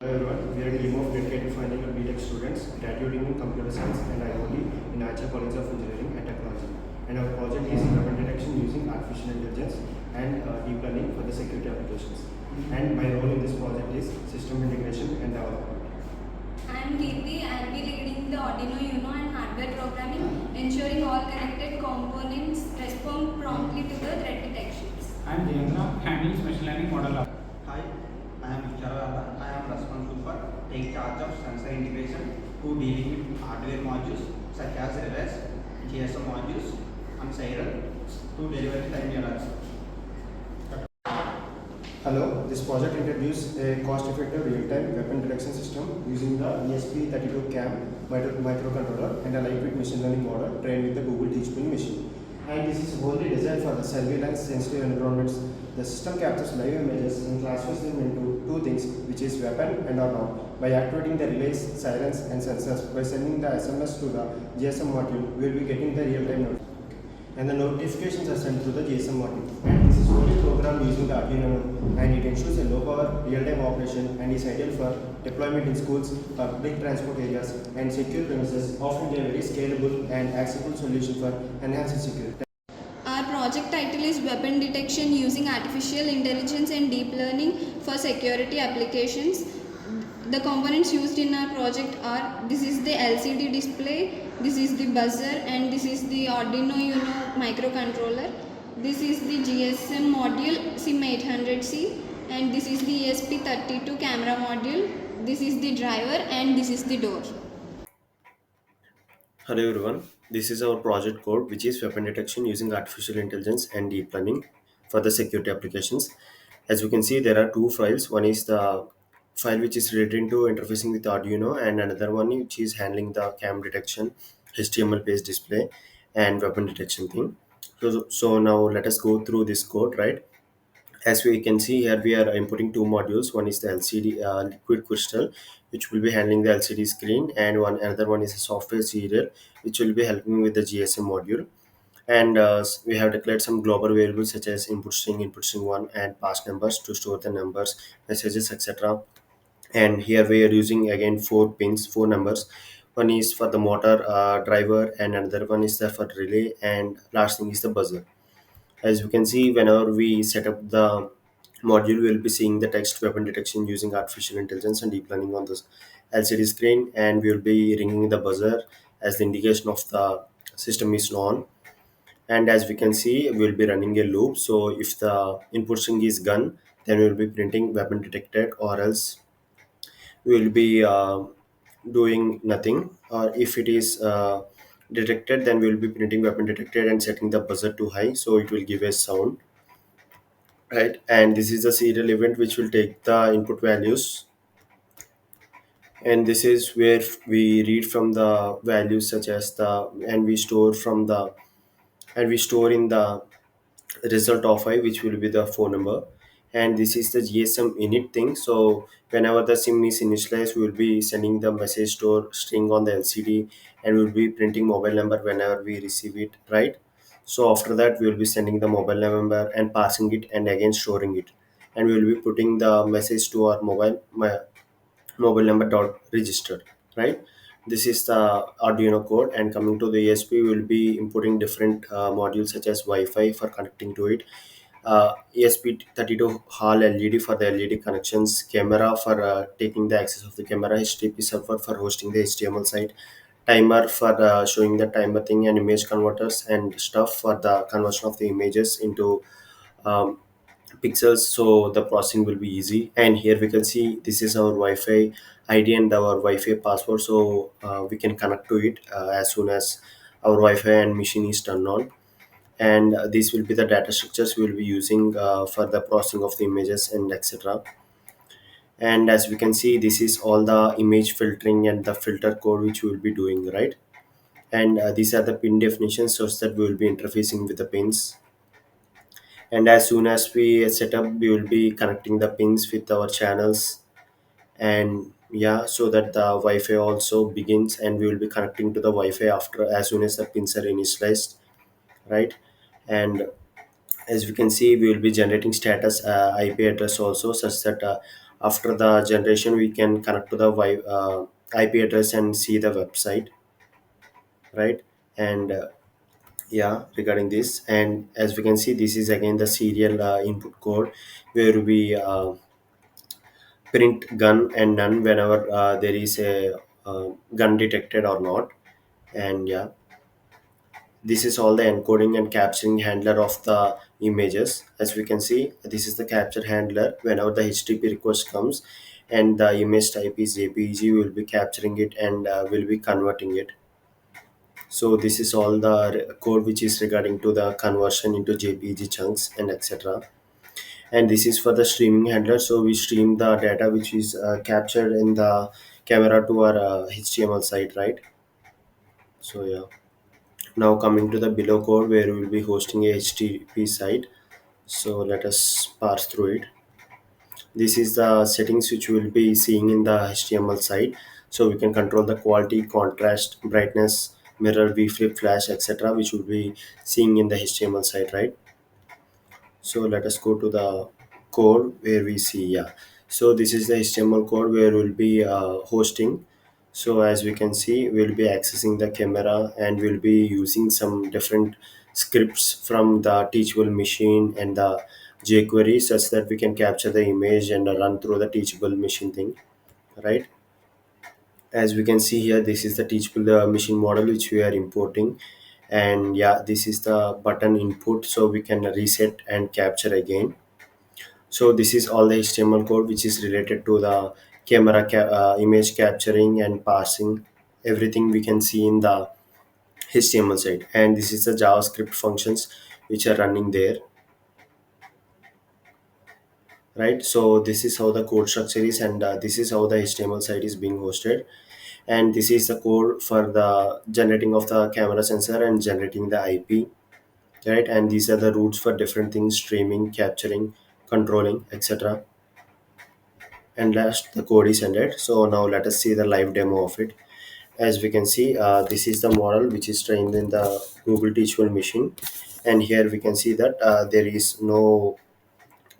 Hello everyone, we are a team of dedicated final year BTech students graduating in Computer Science and IoT in Aditya College of Engineering and Technology. And our project is weapon detection using artificial intelligence and deep learning for the security applications. And my role in this project is system integration and development. I am Keerthi. I will be leading the Arduino Uno and hardware programming, ensuring all connected components respond promptly to the threat detections. And Gyanavardhan handles machine learning model. Hi, I am Gyanavardhan. I am responsible for take charge of sensor integration to dealing with hardware modules such as relais, GSM modules, and siren to deliver time alerts. Hello, this project introduces a cost-effective real-time weapon detection system using the ESP32 CAM microcontroller and a lightweight machine learning model trained with the Google Teachable machine. And this is wholly designed for the surveillance-sensitive environments. The system captures live images and classifies them into two things, which is weapon and or not. By activating the relays, sirens, and sensors, by sending the SMS to the GSM module, we will be getting the real-time notification and the notifications are sent through the GSM module. And this is fully programmed using the Arduino and it ensures a low power real-time operation and is ideal for deployment in schools, public transport areas and secure premises, offering a very scalable and accessible solution for enhanced security. Our project title is Weapon Detection using Artificial Intelligence and Deep Learning for Security Applications. The components used in our project are this is the LCD display, this is the buzzer, and this is the Arduino Uno microcontroller. This is the GSM module SIM 800C, and this is the ESP32 camera module. This is the driver, and this is the door. Hello everyone, this is our project code which is weapon detection using artificial intelligence and deep learning for the security applications. As you can see, there are two files. One is the file which is related to interfacing with Arduino and another one which is handling the cam detection, HTML based display and weapon detection thing. So now let us go through this code, right? As we can see here, we are inputting two modules. One is the LCD liquid crystal, which will be handling the LCD screen, and another one is a software serial, which will be helping with the GSM module. And we have declared some global variables such as input string one, and pass numbers to store the numbers, messages, etc. And here we are using again four pins, four numbers. One is for the motor driver, and another one is there for relay, and last thing is the buzzer. As you can see, whenever we set up the module, we'll be seeing the text weapon detection using artificial intelligence and deep learning on this LCD screen, and we'll be ringing the buzzer as the indication of the system is on. And as we can see, we'll be running a loop. So if the input string is gun, then we'll be printing weapon detected, or else we'll be doing nothing. Or if it is detected, then we'll be printing weapon detected and setting the buzzer to high, so it will give a sound, right? And this is a serial event which will take the input values, and this is where we read from the values such as the and we store from the and we store in the result of I, which will be the phone number. And this is the GSM init thing. So whenever the sim is initialized, we will be sending the message store string on the LCD, and we will be printing mobile number whenever we receive it, right? So after that, we will be sending the mobile number and passing it and again storing it, and we will be putting the message to our mobile number dot registered, right? This is the Arduino code. And coming to the ESP, we will be importing different modules such as Wi-Fi for connecting to it, ESP32 hall LED for the LED connections, camera for taking the access of the camera, HTTP server for hosting the HTML site, timer for showing the timer thing, and image converters and stuff for the conversion of the images into um, pixels, so the processing will be easy. And here we can see this is our Wi-Fi ID and our Wi-Fi password, so we can connect to it as soon as our Wi-Fi and machine is turned on. And these will be the data structures we will be using for the processing of the images and etc. And as we can see, this is all the image filtering and the filter code which we will be doing, right? And these are the pin definitions so that we will be interfacing with the pins. And as soon as we set up, we will be connecting the pins with our channels. And yeah, so that the Wi-Fi also begins, and we will be connecting to the Wi-Fi after as soon as the pins are initialized, right? And as we can see, we will be generating status IP address also, such that After the generation, we can connect to the IP address and see the website, right? And yeah, regarding this, and as we can see, this is again the serial input code where we print gun and none whenever there is a gun detected or not. And yeah, this is all the encoding and capturing handler of the images. As we can see, this is the capture handler. Whenever the HTTP request comes and the image type is JPEG, we will be capturing it and will be converting it. So this is all the code which is regarding to the conversion into JPEG chunks and etc. And this is for the streaming handler. So we stream the data which is captured in the camera to our HTML site, right? So yeah. Now coming to the below code where we will be hosting a HTTP site. So let us parse through it. This is the settings which we will be seeing in the HTML site. So we can control the quality, contrast, brightness, mirror, v-flip, flash, etc. which will be seeing in the HTML site, right? So let us go to the code where we see, yeah. So this is the HTML code where we'll be hosting. So as we can see, we'll be accessing the camera and we'll be using some different scripts from the teachable machine and the jQuery such that we can capture the image and run through the teachable machine thing, right? As we can see here, this is the teachable machine model which we are importing. And yeah, this is the button input, so we can reset and capture again. So this is all the HTML code which is related to the image capturing and parsing. Everything we can see in the HTML side, and this is the JavaScript functions which are running there, right? So this is how the code structure is, and this is how the HTML site is being hosted. And this is the code for the generating of the camera sensor and generating the IP, right? And these are the routes for different things: streaming, capturing, controlling, etc. And last, the code is ended. So now let us see the live demo of it. As we can see, this is the model which is trained in the Google teachable machine, and here we can see that there is no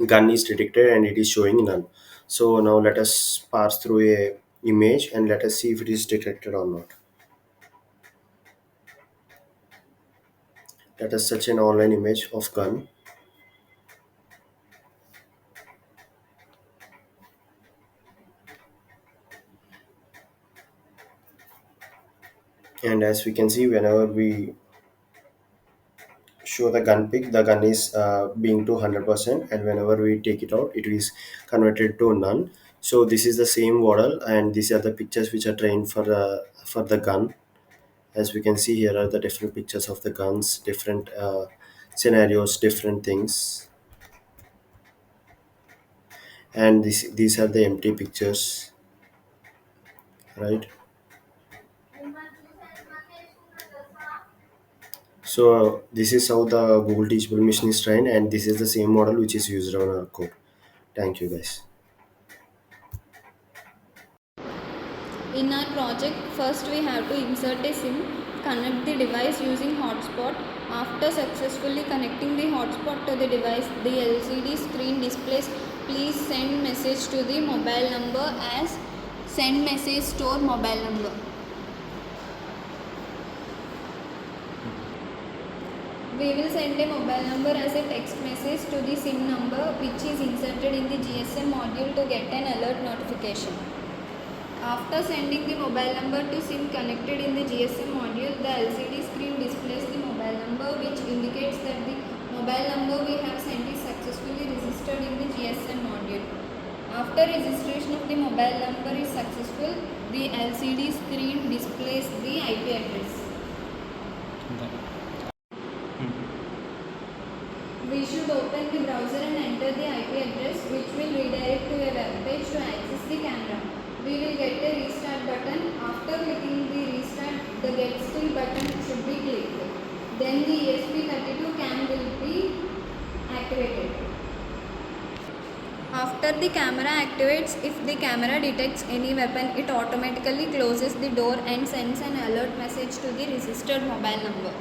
gun is detected and it is showing none. So now let us pass through a image and let us see if it is detected or not. Let us search an online image of gun. And as we can see, whenever we show the gun pic, the gun is being to 100%, and whenever we take it out, it is converted to none. So this is the same model, and these are the pictures which are trained for the gun. As we can see, here are the different pictures of the guns, different scenarios, different things. And these are the empty pictures, right? So this is how the Google teachable machine is trained, and this is the same model which is used on our code. Thank you guys. In our project, first we have to insert a SIM, connect the device using hotspot. After successfully connecting the hotspot to the device, the LCD screen displays please send message to the mobile number as send message store mobile number. We will send a mobile number as a text message to the SIM number which is inserted in the GSM module to get an alert notification. After sending the mobile number to SIM connected in the GSM module, the LCD screen displays the mobile number which indicates that the mobile number we have sent is successfully registered in the GSM module. After registration of the mobile number is successful, the LCD screen displays the IP address. We should open the browser and enter the IP address which will redirect to a web page to access the camera. We will get a restart button. After clicking the restart, the get still button should be clicked. Then the ESP32 cam will be activated. After the camera activates, if the camera detects any weapon, it automatically closes the door and sends an alert message to the registered mobile number.